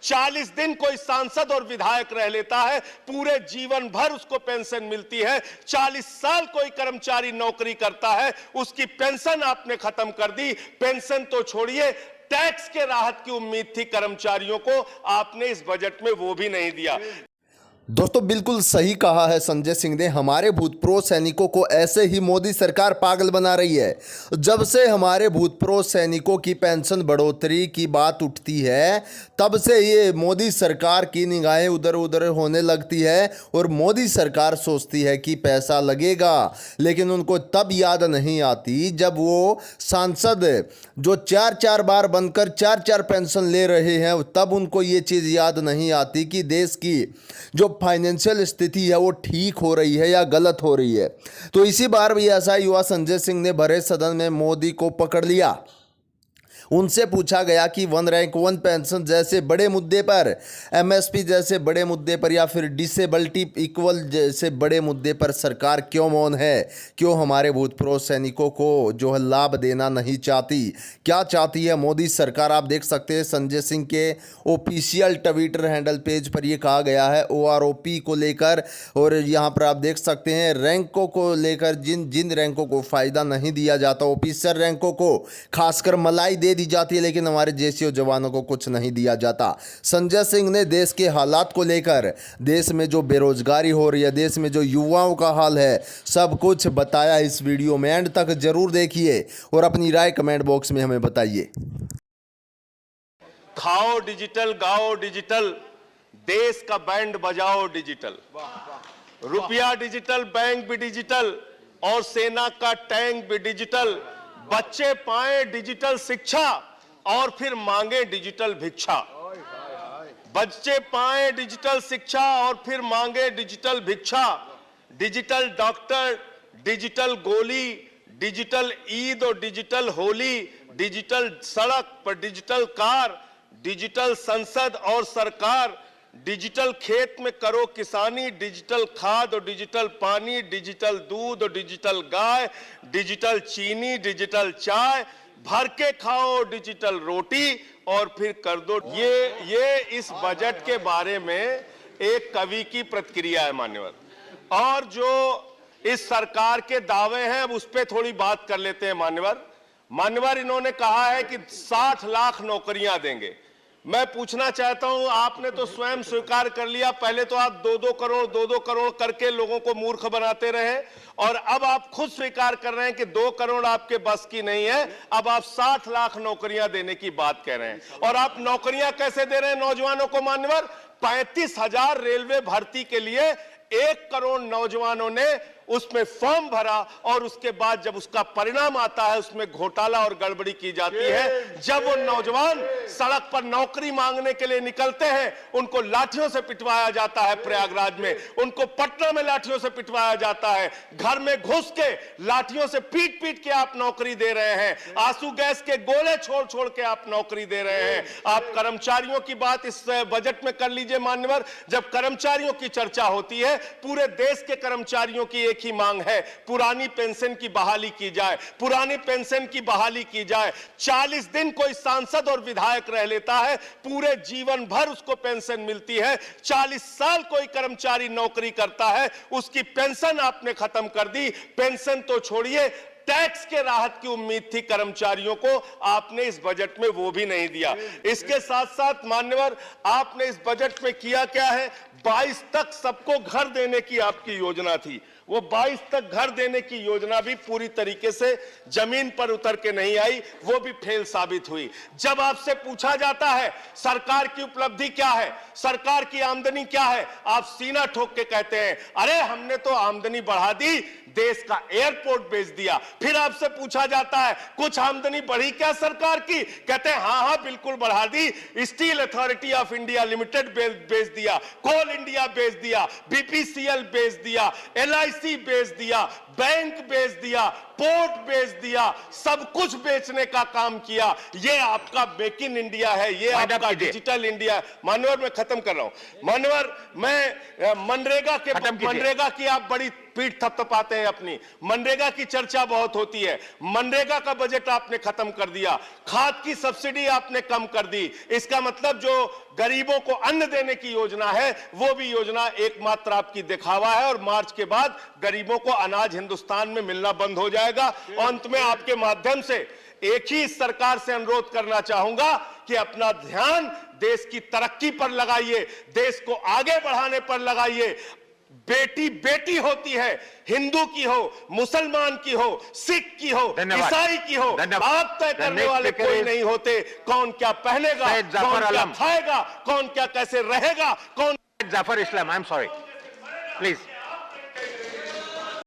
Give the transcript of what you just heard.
40 दिन कोई सांसद और विधायक रह लेता है, पूरे जीवन भर उसको पेंशन मिलती है। 40 साल कोई कर्मचारी नौकरी करता है, उसकी पेंशन आपने खत्म कर दी। पेंशन तो छोड़िए, टैक्स के राहत की उम्मीद थी कर्मचारियों को, आपने इस बजट में वो भी नहीं दिया। दोस्तों बिल्कुल सही कहा है संजय सिंह ने। हमारे भूतपूर्व सैनिकों को ऐसे ही मोदी सरकार पागल बना रही है। जब से हमारे भूतपूर्व सैनिकों की पेंशन बढ़ोतरी की बात उठती है, तब से ये मोदी सरकार की निगाहें उधर उधर होने लगती है और मोदी सरकार सोचती है कि पैसा लगेगा, लेकिन उनको तब याद नहीं आती जब वो सांसद जो 4-4 बार बनकर 4-4 पेंशन ले रहे हैं, तब उनको ये चीज़ याद नहीं आती कि देश की जो फाइनेंशियल स्थिति है वो ठीक हो रही है या गलत हो रही है। तो इसी बार भी ऐसा ही हुआ। संजय सिंह ने भरे सदन में मोदी को पकड़ लिया। उनसे पूछा गया कि 1 रैंक 1 पेंशन जैसे बड़े मुद्दे पर, एमएसपी जैसे बड़े मुद्दे पर या फिर डिसेबिलिटी इक्वल जैसे बड़े मुद्दे पर सरकार क्यों मौन है, क्यों हमारे भूतपूर्व सैनिकों को जो है लाभ देना नहीं चाहती, क्या चाहती है मोदी सरकार। आप देख सकते हैं संजय सिंह के ऑफिशियल ट्विटर हैंडल पेज पर यह कहा गया है OROP को लेकर। और यहाँ पर आप देख सकते हैं रैंकों को लेकर, जिन जिन रैंकों को फ़ायदा नहीं दिया जाता, ऑफिसर रैंकों को खासकर मलाई दे दी जाती है, लेकिन हमारे जेसीओ जवानों को कुछ नहीं दिया जाता। संजय सिंह ने देश के हालात को लेकर, देश में जो बेरोजगारी हो रही है, देश में जो युवाओं का हाल है, सब कुछ बताया इस वीडियो में। एंड तक जरूर देखिए और अपनी राय कमेंट बॉक्स में हमें बताइए। खाओ डिजिटल, गाओ डिजिटल, देश का बैंड बजाओ डिजिटल। रुपया डिजिटल, बैंक भी डिजिटल और सेना का टैंक भी डिजिटल। बच्चे पाएं डिजिटल शिक्षा और फिर मांगे डिजिटल भिक्षा। बच्चे पाएं डिजिटल शिक्षा और फिर मांगे डिजिटल भिक्षा। डिजिटल डॉक्टर, डिजिटल गोली, डिजिटल ईद और डिजिटल होली, डिजिटल सड़क पर डिजिटल कार, डिजिटल संसद और सरकार, डिजिटल खेत में करो किसानी, डिजिटल खाद और डिजिटल पानी, डिजिटल दूध और डिजिटल गाय, डिजिटल चीनी, डिजिटल चाय, भर के खाओ डिजिटल रोटी और फिर कर दो। ये इस बजट के बारे में एक कवि की प्रतिक्रिया है मान्यवर। और जो इस सरकार के दावे हैं, अब उस पर थोड़ी बात कर लेते हैं मान्यवर। इन्होंने कहा है कि 60 लाख नौकरियां देंगे। मैं पूछना चाहता हूं, आपने तो स्वयं स्वीकार कर लिया, पहले तो आप 2-2 करोड़ करके लोगों को मूर्ख बनाते रहे और अब आप खुद स्वीकार कर रहे हैं कि 2 करोड़ आपके बस की नहीं है। अब आप 60 लाख नौकरियां देने की बात कह रहे हैं। और आप नौकरियां कैसे दे रहे हैं नौजवानों को मान्यवर? 35,000 रेलवे भर्ती के लिए 1 करोड़ नौजवानों ने उसमें फॉर्म भरा और उसके बाद जब उसका परिणाम आता है उसमें घोटाला और गड़बड़ी की जाती है। जब वो नौजवान सड़क पर नौकरी मांगने के लिए निकलते हैं, उनको लाठियों से पिटवाया जाता है प्रयागराज में, उनको पटना में लाठियों से पिटवाया जाता है। घर में घुस के लाठियों से पीट पीट के आप नौकरी दे रहे हैं, आंसू गैस के गोले छोड़ छोड़ के आप नौकरी दे रहे हैं। आप कर्मचारियों की बात इस बजट में कर लीजिए मान्यवर। जब कर्मचारियों की चर्चा होती है, पूरे देश के कर्मचारियों की एक ही मांग है, पुरानी पेंशन की बहाली की जाए, पुरानी पेंशन की बहाली की जाए। 40 दिन कोई सांसद और विधायक रह लेता है, पूरे जीवन भर उसको पेंशन मिलती है। 40 साल कोई कर्मचारी नौकरी करता है, उसकी पेंशन आपने खत्म कर दी। पेंशन तो छोड़िए, टैक्स के राहत की उम्मीद थी कर्मचारियों को, आपने इस बजट में वो भी नहीं दिया। इसके साथ साथ मान्यवर, आपने इस बजट में किया क्या है? 22 तक सबको घर देने की आपकी योजना थी। वो 22 तक घर देने की योजना भी पूरी तरीके से जमीन पर उतर के नहीं आई, वो भी फेल साबित हुई। जब आपसे पूछा जाता है सरकार की उपलब्धि क्या है, सरकार की आमदनी क्या है, आप सीना ठोक के कहते हैं अरे हमने तो आमदनी बढ़ा दी, देश का एयरपोर्ट बेच दिया। फिर आपसे पूछा जाता है कुछ आमदनी बढ़ी क्या सरकार की, कहते हैं हाँ बिल्कुल बढ़ा दी। Steel Authority of India Limited बेच दिया, कोल इंडिया बेच दिया, BPCL बेच दिया, LIC बेच दिया, बैंक बेच दिया, पोर्ट बेच दिया, सब कुछ बेचने का काम किया। ये आपका मेक इन इंडिया है, ये आपका डिजिटल इंडिया है। मानवर मैं खत्म कर रहा हूं। मानवर मैं मनरेगा की आप बड़ी पीठ थपथपाते हैं अपनी। मनरेगा की चर्चा बहुत होती है, मनरेगा का बजट आपने खत्म कर दिया, खाद की सब्सिडी आपने कम कर दी। इसका मतलब जो गरीबों को अन्न देने की योजना है, वो भी योजना एकमात्र आपकी दिखावा है और मार्च के बाद गरीबों को अनाज हिंदुस्तान में मिलना बंद हो जाएगा। अंत में आपके माध्यम से एक ही इस सरकार से अनुरोध करना चाहूंगा कि अपना ध्यान देश की तरक्की पर लगाइए, देश को आगे बढ़ाने पर लगाइए। बेटी बेटी होती है, हिंदू की हो, मुसलमान की हो, सिख की हो, ईसाई की हो, आप तय करने वाले कोई नहीं होते। कौन क्या पहनेगा, कौन क्या खाएगा, कौन क्या कैसे रहेगा, कौन Zafar Islam, I'm sorry. Please.